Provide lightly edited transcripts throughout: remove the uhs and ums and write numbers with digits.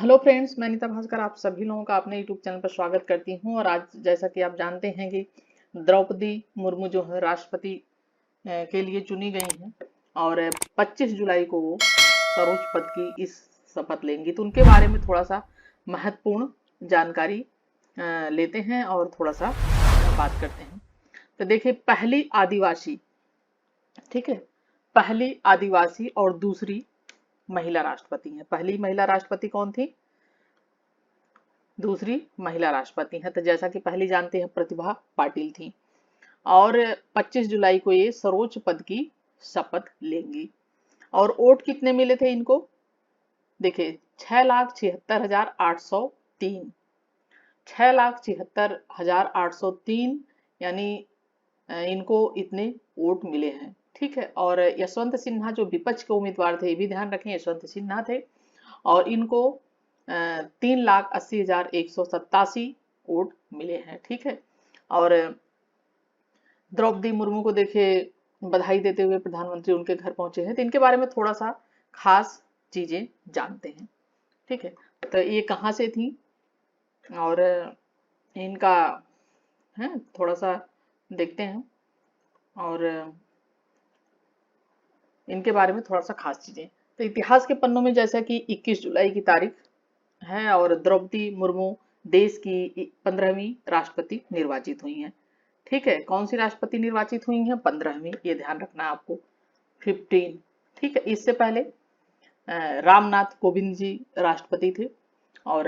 Hello friends, मैं नीता भास्कर आप सभी लोगों का अपने यूट्यूब चैनल पर स्वागत करती हूं। और आज जैसा कि आप जानते हैं कि द्रौपदी मुर्मू जो है राष्ट्रपति के लिए चुनी गई हैं और 25 जुलाई को वो सर्वोच्च पद की इस शपथ लेंगी। तो उनके बारे में थोड़ा सा महत्वपूर्ण जानकारी लेते हैं और थोड़ा सा बात करते हैं। तो देखिए, पहली आदिवासी, ठीक है, पहली आदिवासी और दूसरी महिला राष्ट्रपति हैं। पहली महिला राष्ट्रपति कौन थी, दूसरी महिला राष्ट्रपति हैं। तो जैसा कि पहली जानते हैं, प्रतिभा पाटिल थी और 25 जुलाई को ये सर्वोच्च पद की शपथ लेंगी। और वोट कितने मिले थे इनको, देखिए 6,76,803, 6,76,803 यानी इनको इतने वोट मिले हैं। ठीक है, और यशवंत सिन्हा जो विपक्ष के उम्मीदवार थे, ये भी ध्यान रखें, यशवंत सिन्हा थे और इनको 3,80,187 वोट मिले हैं। ठीक है, और द्रौपदी मुर्मू को देखिए बधाई देते हुए प्रधानमंत्री उनके घर पहुंचे हैं। तो इनके बारे में थोड़ा सा खास चीजें जानते हैं। ठीक है, तो ये कहाँ से थी और इनका है थोड़ा सा देखते हैं और इनके बारे में थोड़ा सा खास चीजें। तो इतिहास के पन्नों में जैसा कि 21 जुलाई की तारीख है और द्रौपदी मुर्मू देश की 15वीं राष्ट्रपति निर्वाचित हुई हैं। ठीक है, कौन सी राष्ट्रपति निर्वाचित हुई हैं, 15वीं, ये ध्यान रखना है आपको, 15। ठीक है, इससे पहले रामनाथ कोविंद जी राष्ट्रपति थे और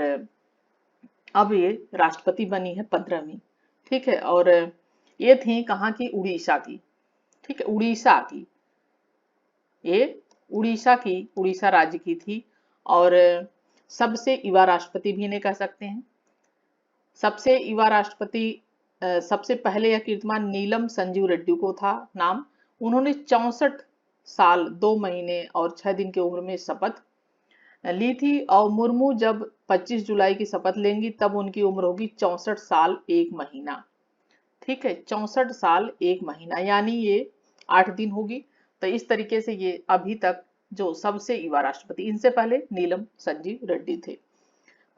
अब ये राष्ट्रपति बनी है 15वीं। ठीक है, और ये थी कहाँ की, उड़ीसा की। ठीक है, उड़ीसा की, ये उड़ीसा राज्य की थी और सबसे युवा राष्ट्रपति भी इन्हें कह सकते हैं। सबसे युवा राष्ट्रपति सबसे पहले यह कीर्तिमान नीलम संजीव रेड्डी को था नाम। उन्होंने 64 साल 2 महीने और 6 दिन की उम्र में शपथ ली थी और मुर्मू जब 25 जुलाई की शपथ लेंगी तब उनकी उम्र होगी 64 साल 1 महीना। ठीक है, 64 साल 1 महीना यानी ये 8 दिन होगी। तो इस तरीके से ये अभी तक जो सबसे युवा राष्ट्रपति, इनसे पहले नीलम संजीव रेड्डी थे।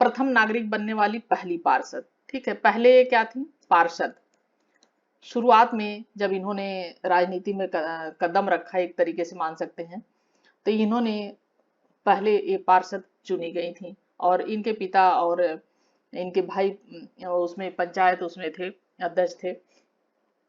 प्रथम नागरिक बनने वाली पहली पार्षद। ठीक है, पहले ये क्या थी, पार्षद। शुरुआत में जब इन्होंने राजनीति में कदम रखा, एक तरीके से मान सकते हैं, तो इन्होंने पहले ये पार्षद चुनी गई थी और इनके पिता और इनके भाई उसमें पंचायत उसमें थे, अध्यक्ष थे।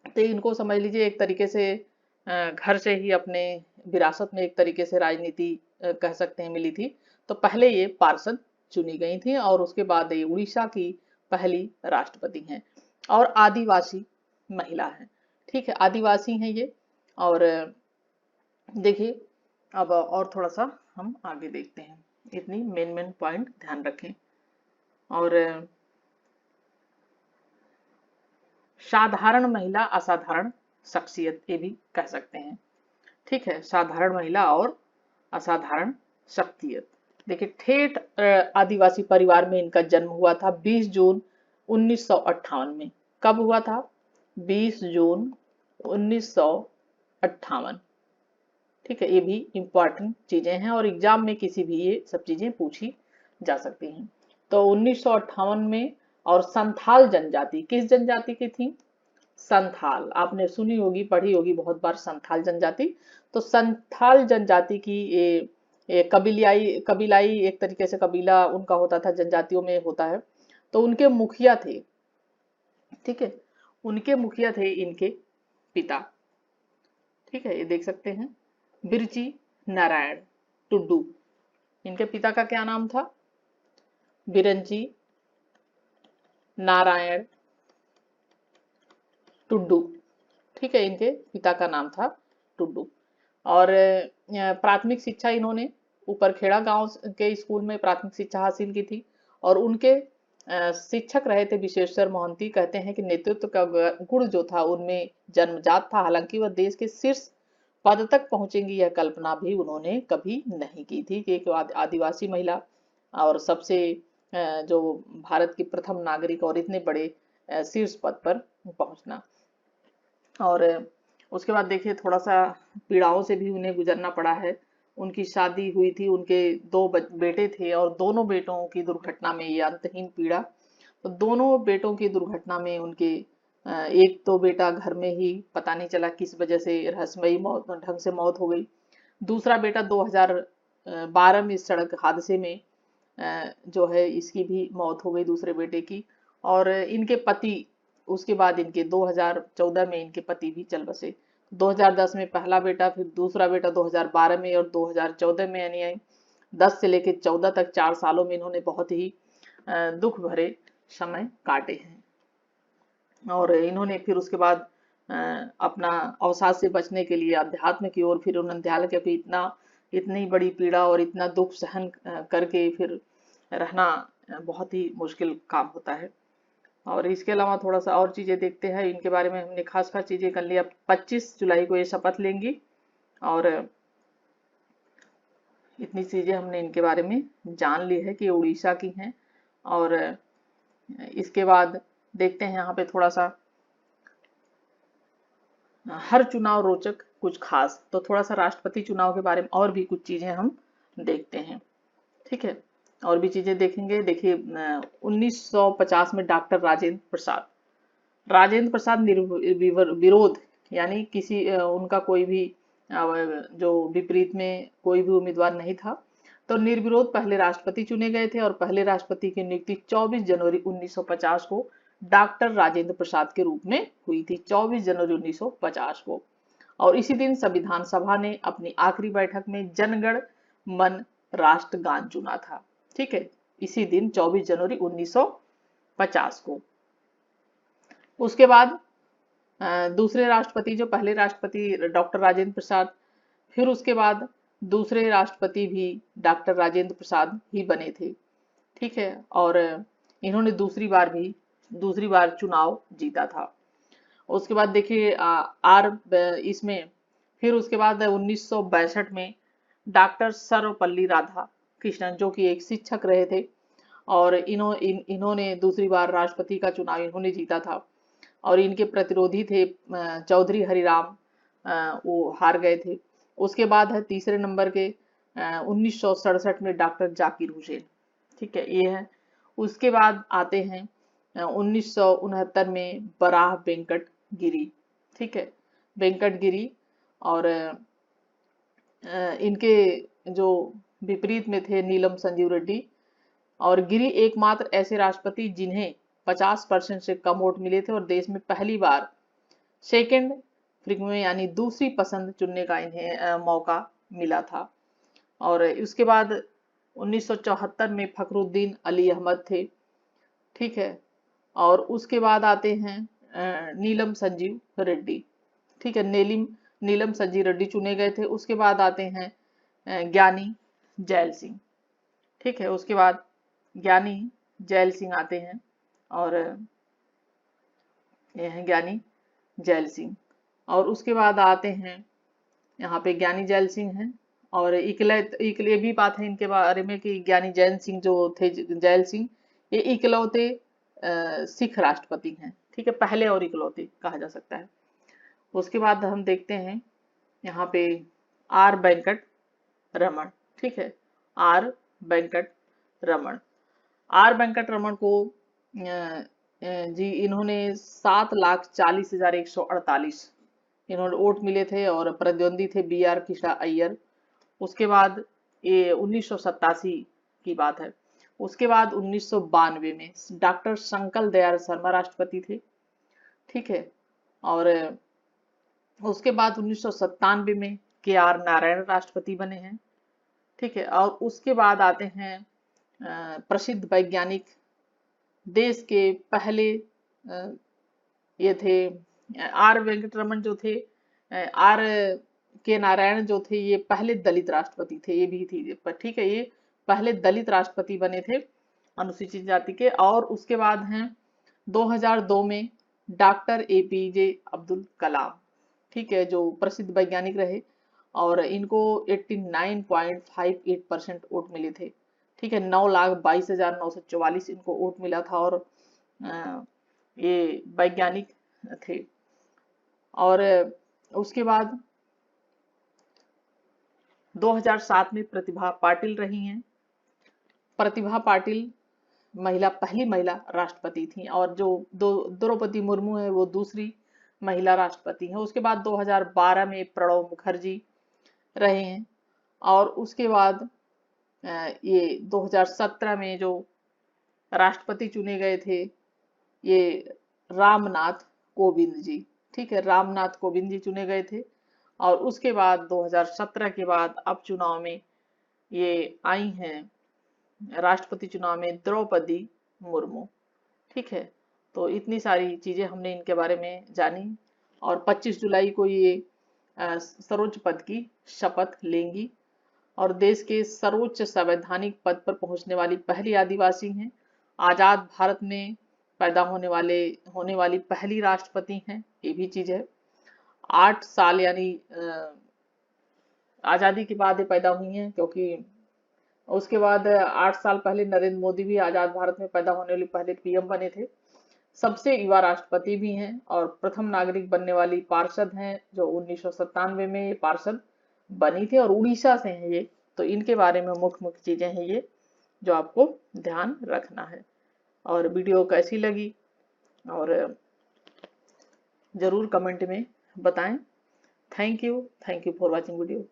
तो इनको समझ लीजिए एक तरीके से घर से ही अपने विरासत में एक तरीके से राजनीति कह सकते हैं मिली थी। तो पहले ये पार्षद चुनी गई थी और उसके बाद ये उड़ीसा की पहली राष्ट्रपति हैं और आदिवासी महिला है। ठीक है, आदिवासी हैं ये। और देखिए अब और थोड़ा सा हम आगे देखते हैं, इतनी मेन पॉइंट ध्यान रखें। और साधारण महिला असाधारण शख्सियत, ये भी कह सकते हैं। ठीक है, साधारण महिला और असाधारण शख्सियत। देखिए, ठेठ आदिवासी परिवार में इनका जन्म हुआ था 20 जून 1958 में। कब हुआ था, 20 जून 1958। ठीक है, ये भी इंपॉर्टेंट चीजें हैं और एग्जाम में किसी भी ये सब चीजें पूछी जा सकती हैं। तो 1958 में। और संथाल जनजाति, किस जनजाति की थी, संथाल, आपने सुनी होगी पढ़ी होगी बहुत बार संथाल जनजाति। तो संथाल जनजाति की ये कबीलाई एक तरीके से कबीला उनका होता था, जनजातियों में होता है। तो उनके मुखिया थे, ठीक है, उनके मुखिया थे इनके पिता। ठीक है, ये देख सकते हैं, बिरची नारायण टुड्डू। इनके पिता का क्या नाम था, बिरंची नारायण टुड्डू। ठीक है, इनके पिता का नाम था टुड्डू। और प्राथमिक शिक्षा इन्होंने ऊपरखेड़ा गांव के स्कूल में प्राथमिक शिक्षा हासिल की थी। और उनके शिक्षक रहे थे विश्वेश्वर मोहंती। कहते हैं कि नेतृत्व का गुण जो था उनमें जन्मजात था, हालांकि वह देश के शीर्ष पद तक पहुंचेंगी यह कल्पना भी उन्होंने कभी नहीं की थी कि एक आदिवासी महिला और सबसे जो भारत की प्रथम नागरिक और इतने बड़े शीर्ष पद पर पहुंचना। और उसके बाद देखिए थोड़ा सा पीड़ाओं से भी उन्हें गुजरना पड़ा है। उनकी शादी हुई थी, उनके दो बेटे थे और दोनों बेटों की दुर्घटना में ये अंतहीन पीड़ा। तो दोनों बेटों की दुर्घटना में उनके एक तो बेटा घर में ही पता नहीं चला किस वजह से रहस्यमयी मौत ढंग से मौत हो गई। दूसरा बेटा 2012 में इस सड़क हादसे में जो है इसकी भी मौत हो गई, दूसरे बेटे की। और इनके पति उसके बाद इनके 2014 में इनके पति भी चल बसे। 2010 में पहला बेटा, फिर दूसरा बेटा 2012 में और 2014 में, यानी 10 से लेकर 14 तक 4 सालों में इन्होंने बहुत ही दुख भरे समय काटे हैं। और इन्होंने फिर उसके बाद अपना अवसाद से बचने के लिए अध्यात्म की ओर फिर उन्होंने ध्यान किया कि इतनी बड़ी पीड़ा और इतना दुख सहन करके फिर रहना बहुत ही मुश्किल काम होता है। और इसके अलावा थोड़ा सा और चीजें देखते हैं इनके बारे में। हमने खास खास चीजें कर लिया। 25 जुलाई को ये शपथ लेंगी और इतनी चीजें हमने इनके बारे में जान ली है कि ये उड़ीसा की हैं। और इसके बाद देखते हैं यहाँ पे थोड़ा सा हर चुनाव रोचक कुछ खास, तो थोड़ा सा राष्ट्रपति चुनाव के बारे में और भी कुछ चीजें हम देखते हैं। ठीक है, और भी चीजें देखेंगे। देखिए 1950 में डॉक्टर राजेंद्र प्रसाद विरोध, यानी किसी उनका कोई भी जो विपरीत में कोई भी उम्मीदवार नहीं था, तो निर्विरोध पहले राष्ट्रपति चुने गए थे। और पहले राष्ट्रपति की नियुक्ति 24 जनवरी 1950 को डॉक्टर राजेंद्र प्रसाद के रूप में हुई थी, 24 जनवरी 1950 को। और इसी दिन संविधान सभा ने अपनी आखिरी बैठक में जनगण मन राष्ट्रगान चुना था। ठीक है, इसी दिन 24 जनवरी 1950 को। उसके बाद दूसरे राष्ट्रपति, जो पहले राष्ट्रपति डॉक्टर राजेंद्र प्रसाद, फिर उसके बाद दूसरे राष्ट्रपति भी डॉक्टर राजेंद्र प्रसाद ही बने थे। ठीक है, और इन्होंने दूसरी बार चुनाव जीता था। उसके बाद देखिए इसमें फिर उसके बाद 1962 में डॉक्टर सर्वपल्ली राधाकृष्णन, जो कि एक शिक्षक रहे थे, और इन्होंने दूसरी बार राष्ट्रपति का चुनाव इन्होंने जीता था। और इनके प्रतिरोधी थे चौधरी हरिराम, वो हार गए थे। उसके बाद है तीसरे नंबर के 1967 में डॉक्टर जाकिर हुसैन। ठीक है, ये है। उसके बाद आते हैं 1969 में बराह वेंकट गिरी। ठीक है, वेंकट गिरी। और इनके जो विपरीत में थे नीलम संजीव रेड्डी। और गिरी एकमात्र ऐसे राष्ट्रपति जिन्हें 50% से कम वोट मिले थे और देश में पहली बार सेकेंड में, यानी दूसरी पसंद चुनने का इन्हें मौका मिला था। और उसके बाद 1974 में फखरुद्दीन अली अहमद थे। ठीक है, और उसके बाद आते हैं नीलम संजीव रेड्डी। ठीक है, नीलम संजीव रेड्डी चुने गए थे। उसके बाद आते हैं ज्ञानी जैल सिंह। ठीक है, उसके बाद ज्ञानी जैल सिंह आते हैं, और ये हैं ज्ञानी जैल सिंह। और उसके बाद आते हैं यहाँ पे ज्ञानी जैल सिंह हैं। और इकले भी बात है इनके बारे में कि ज्ञानी जैल सिंह जो थे, जैल सिंह, ये इकलौते सिख राष्ट्रपति हैं। ठीक है, पहले और इकलौते कहा जा सकता है। उसके बाद हम देखते हैं यहाँ पे आर वेंकट रमन। ठीक है, आर वेंकट रमन। आर वेंकट रमन को जी इन्होंने 7,40,148 इन्होंने वोट मिले थे, और प्रतिद्वंदी थे बी आर कृष्णा अय्यर। उसके बाद ये 1987 की बात है। उसके बाद 1992 में डॉक्टर शंकर दयाल शर्मा राष्ट्रपति थे। ठीक है, और उसके बाद 1997 में के आर नारायण राष्ट्रपति बने हैं। ठीक है, और उसके बाद आते हैं प्रसिद्ध वैज्ञानिक, देश के पहले ये थे आर वेंकटरमन जो थे, आर के नारायण जो थे, ये पहले दलित राष्ट्रपति थे। ये भी थी, ठीक है, ये पहले दलित राष्ट्रपति बने थे अनुसूचित जाति के। और उसके बाद हैं 2002 में डॉक्टर एपीजे अब्दुल कलाम। ठीक है, जो प्रसिद्ध वैज्ञानिक रहे, और इनको 89.58% वोट मिले थे। ठीक है, 9,22,944 इनको वोट मिला था, और ये वैज्ञानिक थे। और उसके बाद 2007 में प्रतिभा पाटिल रही हैं। प्रतिभा पाटिल पहली महिला राष्ट्रपति थी, और जो द्रौपदी मुर्मू है वो दूसरी महिला राष्ट्रपति हैं। उसके बाद 2012 में प्रणब मुखर्जी रहे हैं, और उसके बाद ये 2017 में जो राष्ट्रपति चुने गए थे ये रामनाथ कोविंद जी। ठीक है, रामनाथ कोविंद जी चुने गए थे। और उसके बाद 2017 के बाद अब चुनाव में ये आई हैं, राष्ट्रपति चुनाव में द्रौपदी मुर्मू। ठीक है, तो इतनी सारी चीजें हमने इनके बारे में जानी, और 25 जुलाई को ये सर्वोच्च पद की शपथ लेंगी, और देश के सर्वोच्च संवैधानिक पद पर पहुंचने वाली पहली आदिवासी हैं। आजाद भारत में पैदा होने वाली पहली राष्ट्रपति हैं, ये भी चीज है। 8 साल यानी आजादी के बाद ये पैदा हुई हैं, क्योंकि उसके बाद 8 साल पहले नरेंद्र मोदी भी आजाद भारत में पैदा होने वाले पहले पीएम बने थे। सबसे युवा राष्ट्रपति भी हैं, और प्रथम नागरिक बनने वाली पार्षद हैं जो 1997 में ये पार्षद बनी थी, और उड़ीसा से हैं ये। तो इनके बारे में मुख्य मुख्य चीजें हैं ये जो आपको ध्यान रखना है। और वीडियो कैसी लगी और जरूर कमेंट में बताएं। Thank you for watching video.